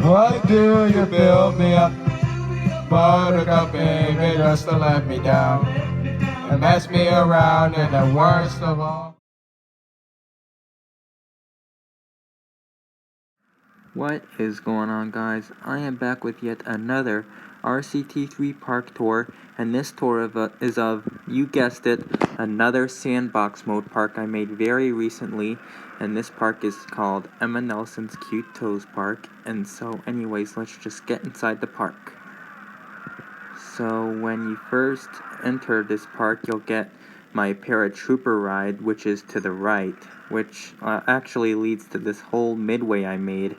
Why do you build me up? Buttercup, baby, just to let me down and mess me around, and the worst of all. What is going on, guys? I am back with yet another RCT3 Park Tour, and this tour is of, you guessed it, another sandbox mode park I made very recently, and this park is called Emma Nelson's Cute Toes Park. And so anyways, let's just get inside the park. So when you first enter this park, you'll get my paratrooper ride, which is to the right, which actually leads to this whole midway I made.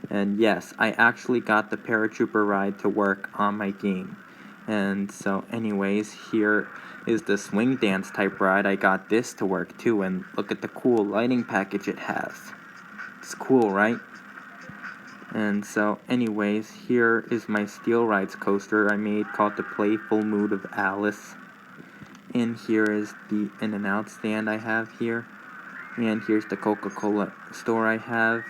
And yes, I actually got the paratrooper ride to work on my game. And so anyways, here is the swing dance type ride. I got this to work too, and look at the cool lighting package it has. It's cool, right? And so anyways, here is my Steel Rides coaster I made called the Playful Mood of Alice. And here is the In-N-Out stand I have here. And here's the Coca-Cola store I have.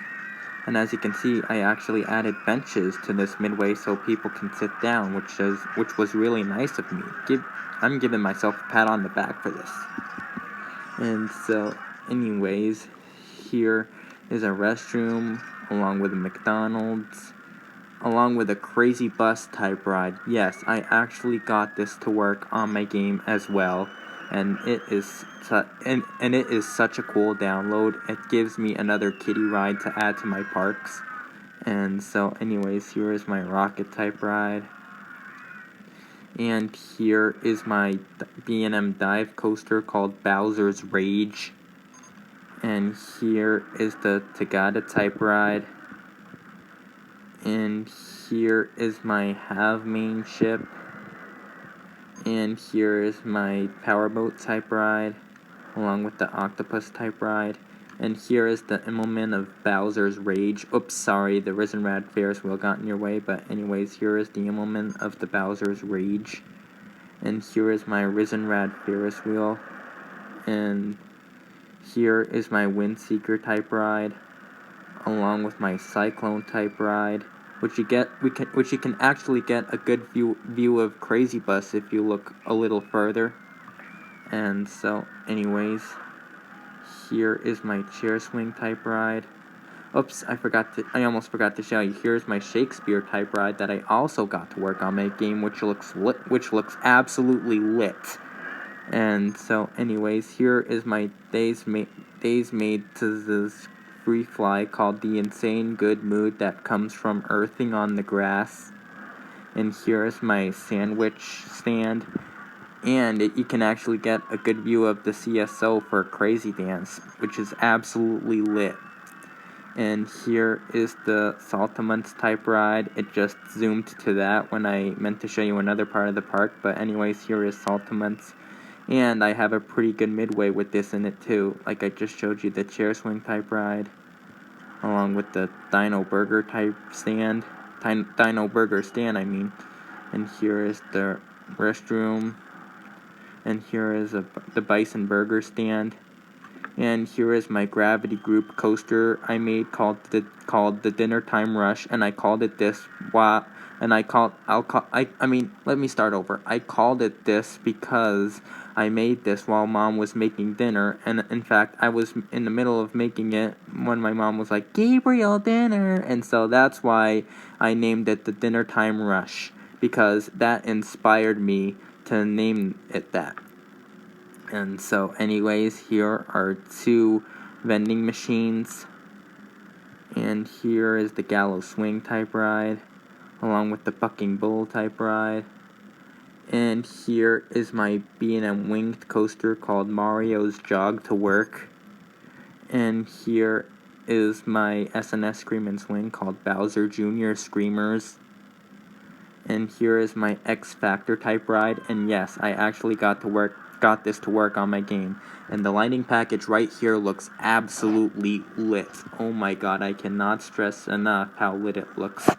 And as you can see, I actually added benches to this midway so people can sit down, which was really nice of me. I'm giving myself a pat on the back for this. And so anyways, here is a restroom along with a McDonald's, along with a crazy bus type ride. Yes, I actually got this to work on my game as well, and it is such a cool download. It gives me another kiddie ride to add to my parks. And so anyways, here is my rocket type ride. And here is my B&M dive coaster called Bowser's Rage. And here is the Tagada type ride. And here is my Have main ship. And here is my powerboat type ride, along with the octopus type ride. And here is the Immelman of Bowser's Rage. Oops, sorry, the Risen Rad Ferris wheel got in your way. But anyways, here is the Immelman of the Bowser's Rage. And here is my Risen Rad Ferris wheel. And here is my Windseeker type ride, along with my Cyclone type ride, which you can actually get a good view of Crazy Bus if you look a little further. And so anyways, here is my chair swing type ride. Oops, I almost forgot to show you. Here's my Shakespeare type ride that I also got to work on my game, which looks absolutely lit. And so anyways, here is my days made to this free fly called The Insane Good Mood That Comes From Earthing on the Grass. And here is my sandwich stand. And you can actually get a good view of the CSO for Crazy Dance, which is absolutely lit. And here is the Saltamontes type ride. It just zoomed to that when I meant to show you another part of the park. But anyways, here is Saltamontes. And I have a pretty good midway with this in it too. Like I just showed you the chair swing type ride, along with the Dino Burger type stand. Dino Burger stand, I mean. And here is the restroom. And here is the Bison Burger stand. And here is my Gravity Group coaster I made called the Dinner Time Rush, and I called it this. Let me start over. I called it this because I made this while Mom was making dinner, and in fact, I was in the middle of making it when my mom was like, "Gabriel, dinner!" And so that's why I named it the Dinner Time Rush, because that inspired me to name it that. And so anyways, here are two vending machines. And here is the Gallows Swing type ride, along with the Bucking Bull type ride. And here is my B&M winged coaster called Mario's Jog to Work. And here is my S&S Scream and Swing called Bowser Jr. Screamers. And here is my X Factor type ride. And yes, I actually got this to work on my game. And the lighting package right here looks absolutely lit. Oh my god, I cannot stress enough how lit it looks.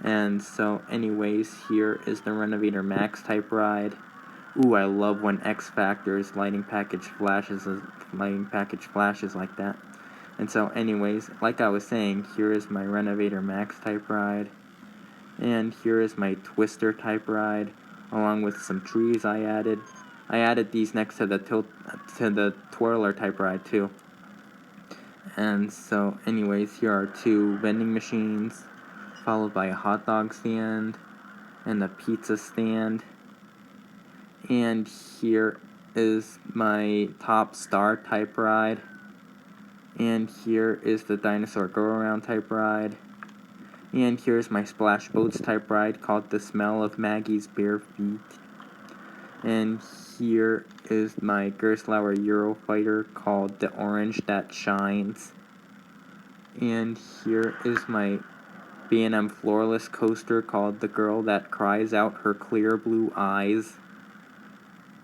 And so anyways, here is the Renovator Max type ride. Ooh, I love when X Factor's lighting package flashes like that. And so anyways, like I was saying, here is my Renovator Max type ride. And here is my twister type ride, along with some trees I added. I added these next to the twirler type ride too. And so anyways, here are 2 vending machines, followed by a hot dog stand and a pizza stand. And here is my top star type ride. And here is the dinosaur go around type ride. And here's my splash boats type ride called the smell of Maggie's bare feet. And here is my Gerstlauer Eurofighter called the orange that shines. And here is my B&M floorless coaster called the girl that cries out her clear blue eyes.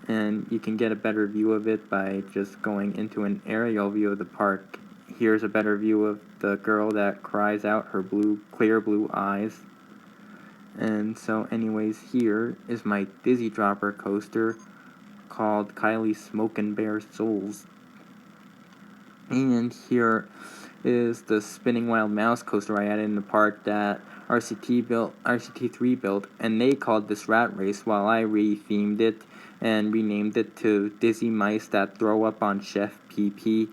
And you can get a better view of it by just going into an aerial view of the park. Here's a better view of the girl that cries out her clear blue eyes. And so anyways, here is my Dizzy Dropper coaster called Kylie's Smokin' Bear Souls. And here is the Spinning Wild Mouse coaster I added in the park that RCT3 built, and they called this Rat Race while I rethemed it and renamed it to Dizzy Mice That Throw Up on Chef PP.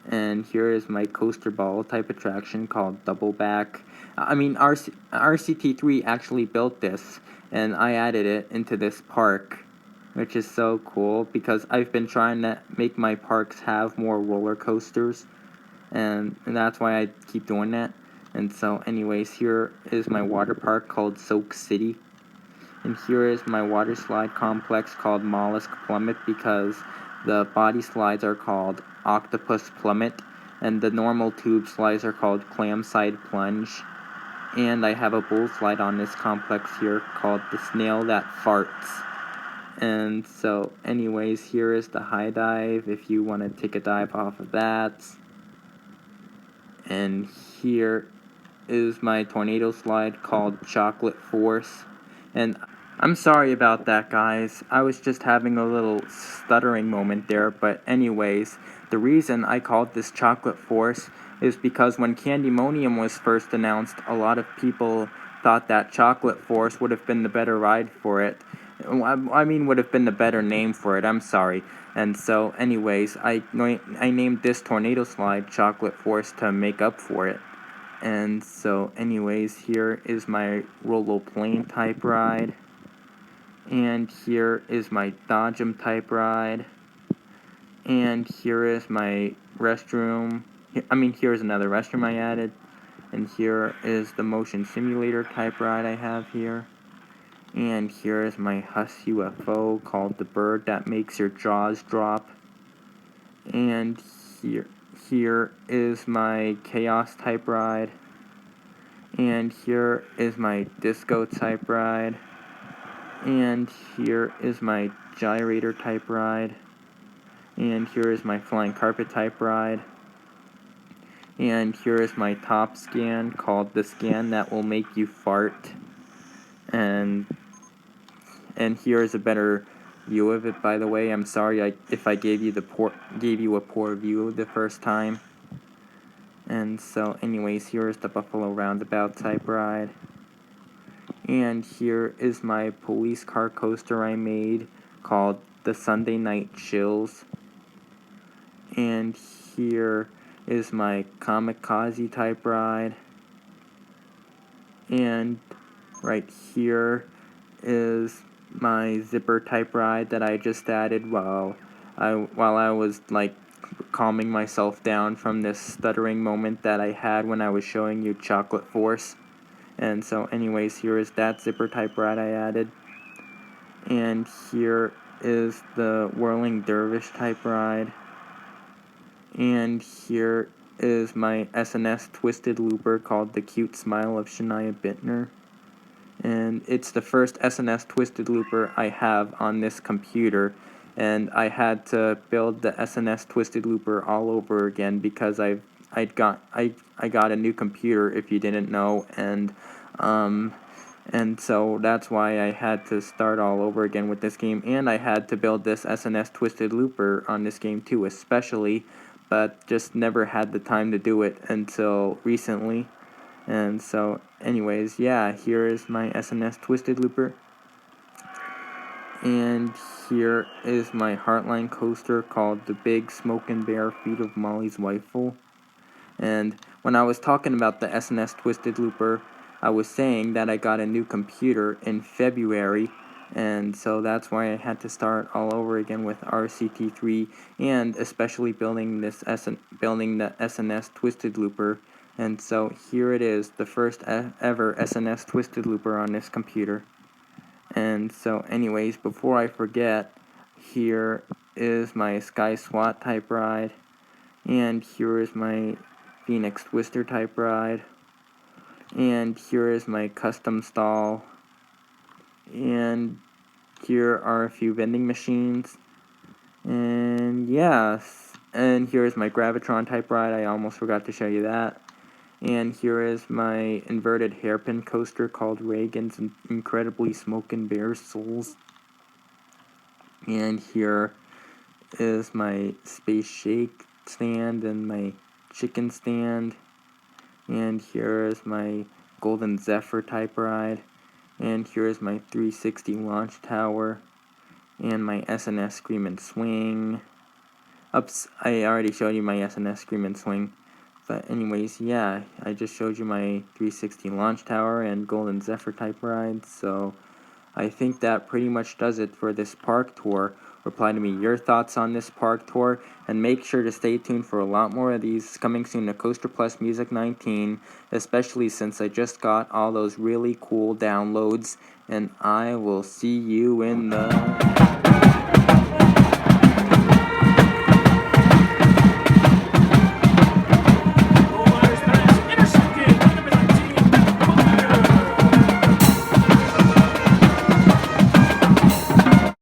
And here is my coaster ball type attraction called Double Back. RCT3 actually built this, and I added it into this park, which is so cool because I've been trying to make my parks have more roller coasters, and that's why I keep doing that. And so anyways, here is my water park called Soak City. And here is my water slide complex called Mollusk Plummet because the body slides are called Octopus Plummet and the normal tube slides are called Clam Side Plunge. And I have a bull slide on this complex here called the Snail That Farts. And so anyways, here is the high dive if you want to take a dive off of that. And here is my tornado slide called Chocolate Force. And I'm sorry about that, guys. I was just having a little stuttering moment there. But anyways, the reason I called this Chocolate Force is because when Candymonium was first announced, a lot of people thought that Chocolate Force would have been the better ride for it. Would have been the better name for it. I'm sorry. And so, anyways, I named this tornado slide Chocolate Force to make up for it. And so, anyways, here is my Rolloplane type ride. And here is my Dodge'em type ride. And here is my restroom. Here's another restroom I added. And here is the motion simulator type ride I have here. And here is my Huss UFO called the bird that makes your jaws drop. And here is my Chaos type ride. And here is my Disco type ride. And here is my Gyrator type ride. And here is my Flying Carpet type ride. And here is my top scan called the scan that will make you fart. And here is a better view of it, by the way. I'm sorry if I gave you a poor view the first time. And so anyways, here is the Buffalo Roundabout type ride. And here is my police car coaster I made called the Sunday Night Chills. And here is my Kamikaze type ride. And right here is my Zipper type ride that I just added while I was calming myself down from this stuttering moment that I had when I was showing you Chocolate Force. And so anyways, here is that Zipper type ride I added. And here is the Whirling Dervish type ride. And here is my SNS Twisted Looper called the Cute Smile of Shania Bittner. And it's the first SNS Twisted Looper I have on this computer. And I had to build the SNS Twisted Looper all over again because I got a new computer, if you didn't know, and so that's why I had to start all over again with this game, and I had to build this SNS Twisted Looper on this game too, especially, but just never had the time to do it until recently. And so, anyways, yeah, here is my SNS Twisted Looper. And here is my Heartline coaster called the Big Smokin' Bear Feet of Molly's Wifeful. And when I was talking about the SNS Twisted Looper, I was saying that I got a new computer in February, and so that's why I had to start all over again with RCT3, and especially building the SNS Twisted Looper. And so here it is, the first ever SNS Twisted Looper on this computer. And so anyways, before I forget, here is my Sky SWAT type ride, and here is my Phoenix Twister type ride, and here is my custom stall, and here are a few vending machines, and yes, and here is my Gravitron type ride. I almost forgot to show you that. And here is my inverted hairpin coaster called Reagan's Incredibly Smokin' Bear Souls. And here is my Space Shake stand and my chicken stand. And here is my Golden Zephyr type ride. And here is my 360 launch tower. And my SNS Scream and Swing. Oops, I already showed you my SNS Scream and Swing. But anyways, yeah, I just showed you my 360 launch tower and Golden Zephyr type ride. So I think that pretty much does it for this park tour. Reply to me your thoughts on this park tour, and make sure to stay tuned for a lot more of these coming soon to Coaster Plus Music 19, especially since I just got all those really cool downloads, and I will see you in the